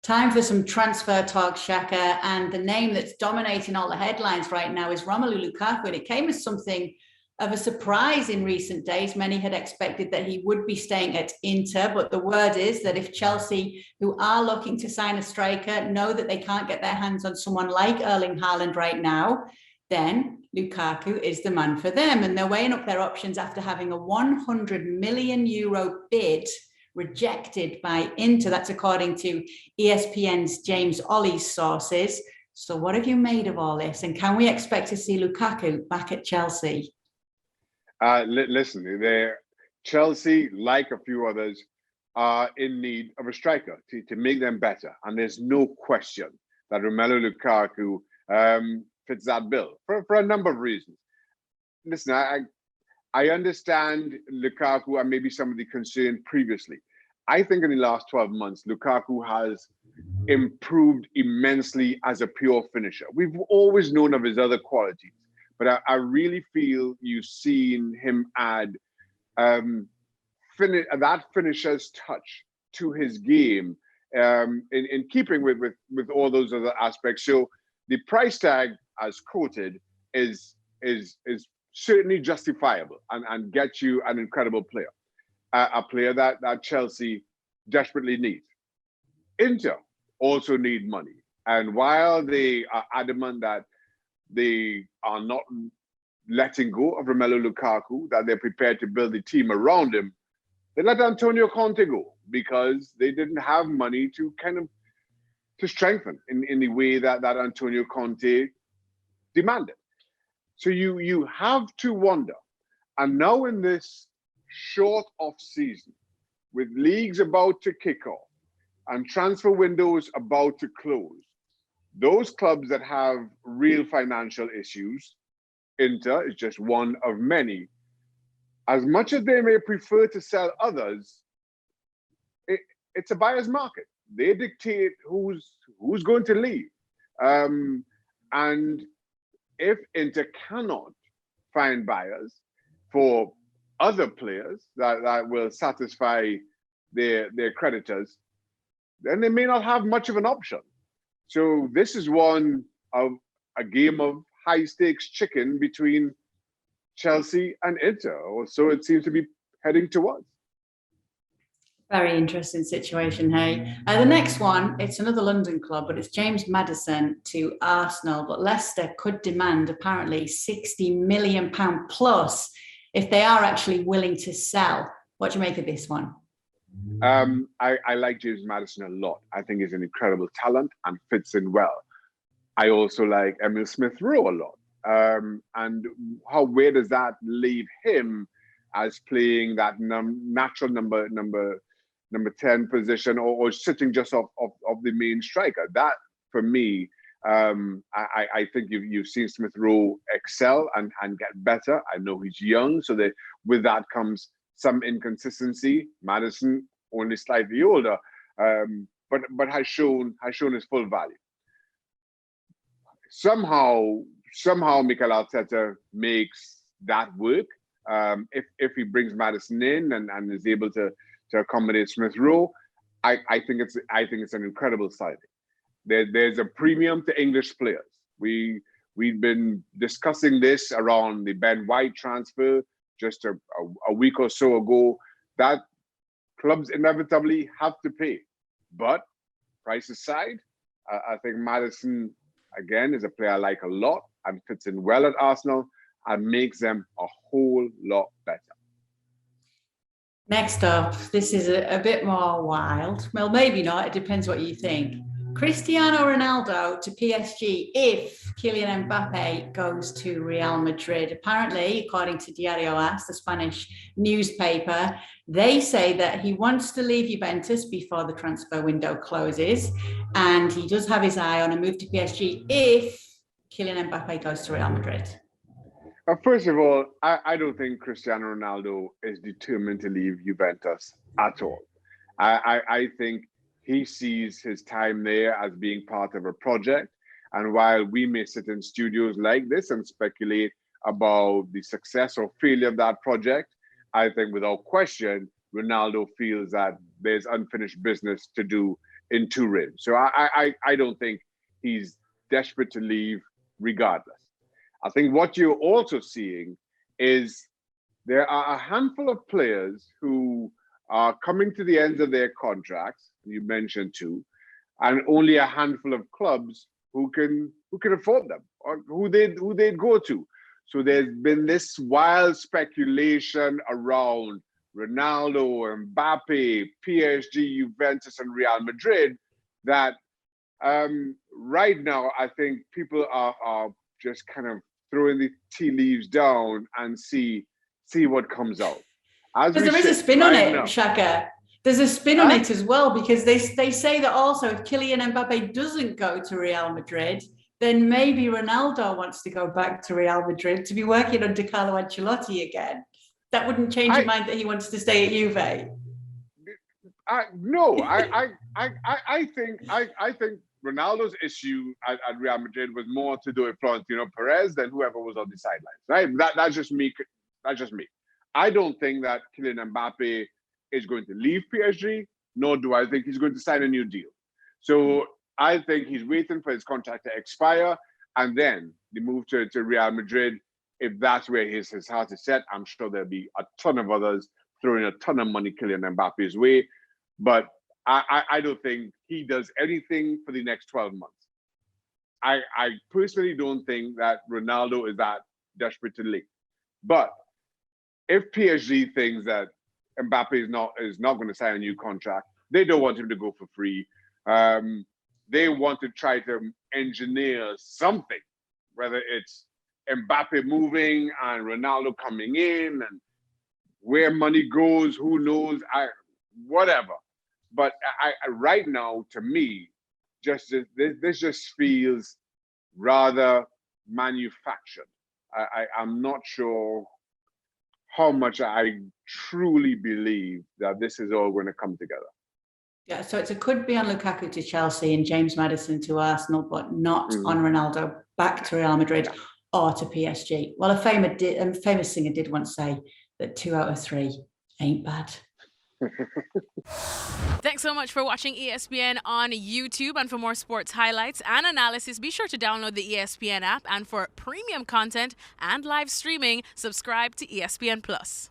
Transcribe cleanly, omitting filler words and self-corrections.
Time for some transfer talk, Shaka, and the name that's dominating all the headlines right now is Romelu Lukaku, and it came as something of a surprise in recent days. Many had expected that he would be staying at Inter, but the word is that if Chelsea, who are looking to sign a striker, know that they can't get their hands on someone like Erling Haaland right now, then Lukaku is the man for them. And they're weighing up their options after having a €100 million bid rejected by Inter. That's according to ESPN's James Ollie's sources. So what have you made of all this? And can we expect to see Lukaku back at Chelsea? Listen, Chelsea, like a few others, are in need of a striker to make them better. And there's no question that Romelu Lukaku fits that bill for a number of reasons. Listen, I understand Lukaku and maybe some of the concern previously. I think in the last 12 months, Lukaku has improved immensely as a pure finisher. We've always known of his other qualities, but I really feel you've seen him add that finisher's touch to his game in keeping with all those other aspects. So the price tag, as quoted, is certainly justifiable and gets you an incredible player, a player that Chelsea desperately needs. Inter also need money, and while they are adamant that they are not letting go of Romelu Lukaku, that they're prepared to build the team around him, they let Antonio Conte go because they didn't have money to strengthen in the way that Antonio Conte demanded. So you have to wonder, and now in this short off season, with leagues about to kick off and transfer windows about to close, those clubs that have real financial issues, Inter is just one of many. As much as they may prefer to sell others, it's a buyer's market. They dictate who's going to leave. And if Inter cannot find buyers for other players that will satisfy their creditors, then they may not have much of an option. So this is one of a game of high stakes chicken between Chelsea and Inter, or so it seems to be heading towards. Very interesting situation, hey. The next one, it's another London club, but it's James Maddison to Arsenal. But Leicester could demand apparently £60 million plus if they are actually willing to sell. What do you make of this one? I like James Maddison a lot. I think he's an incredible talent and fits in well. I also like Emil Smith-Rowe a lot. And where does that leave him as playing that natural number 10 position or sitting just off the main striker? That, for me, I think you've seen Smith-Rowe excel and get better. I know he's young, so that with that comes some inconsistency. Maddison, only slightly older, but has shown his full value. Somehow Mikel Arteta makes that work. If he brings Maddison in and is able to accommodate Smith-Rowe, I think it's an incredible signing. There's a premium to English players. We've been discussing this around the Ben White transfer just a week or so ago, that clubs inevitably have to pay. But price aside, I think Maddison, again, is a player I like a lot and fits in well at Arsenal and makes them a whole lot better. Next up, this is a bit more wild. Well, maybe not. It depends what you think. Cristiano Ronaldo to PSG if Kylian Mbappe goes to Real Madrid. Apparently, according to Diario AS, the Spanish newspaper, they say that he wants to leave Juventus before the transfer window closes, and he does have his eye on a move to PSG if Kylian Mbappe goes to Real Madrid. First of all, I don't think Cristiano Ronaldo is determined to leave Juventus at all. I think he sees his time there as being part of a project. And while we may sit in studios like this and speculate about the success or failure of that project, I think without question, Ronaldo feels that there's unfinished business to do in Turin. So I don't think he's desperate to leave regardless. I think what you're also seeing is there are a handful of players who are coming to the ends of their contracts. You mentioned two, and only a handful of clubs who can afford them or who they'd go to. So there's been this wild speculation around Ronaldo, Mbappe, PSG, Juventus, and Real Madrid that right now I think people are just kind of throwing the tea leaves down and see what comes out. Because there is a spin on it, Shaka. There's a spin on it as well, because they say that also if Kylian Mbappe doesn't go to Real Madrid, then maybe Ronaldo wants to go back to Real Madrid to be working under Carlo Ancelotti again. That wouldn't change your mind that he wants to stay at Juve. No, I think Ronaldo's issue at Real Madrid was more to do with Florentino Perez than whoever was on the sidelines. Right? That's just me. That's just me. I don't think that Kylian Mbappe is going to leave PSG, nor do I think he's going to sign a new deal. So I think he's waiting for his contract to expire and then the move to Real Madrid. If that's where his heart is set, I'm sure there'll be a ton of others throwing a ton of money Kylian Mbappe's way. But I don't think he does anything for the next 12 months. I personally don't think that Ronaldo is that desperate to leave. But if PSG thinks that Mbappe is not going to sign a new contract, they don't want him to go for free. They want to try to engineer something, whether it's Mbappe moving and Ronaldo coming in, and where money goes, who knows, whatever. But right now, to me, this just feels rather manufactured. I'm not sure how much I truly believe that this is all going to come together. Yeah, so it could be on Lukaku to Chelsea and James Maddison to Arsenal, but not on Ronaldo back to Real Madrid or to PSG. Well, a famous singer did once say that 2 out of 3 ain't bad. Thanks so much for watching ESPN on YouTube, and for more sports highlights and analysis, be sure to download the ESPN app, and for premium content and live streaming, subscribe to ESPN Plus.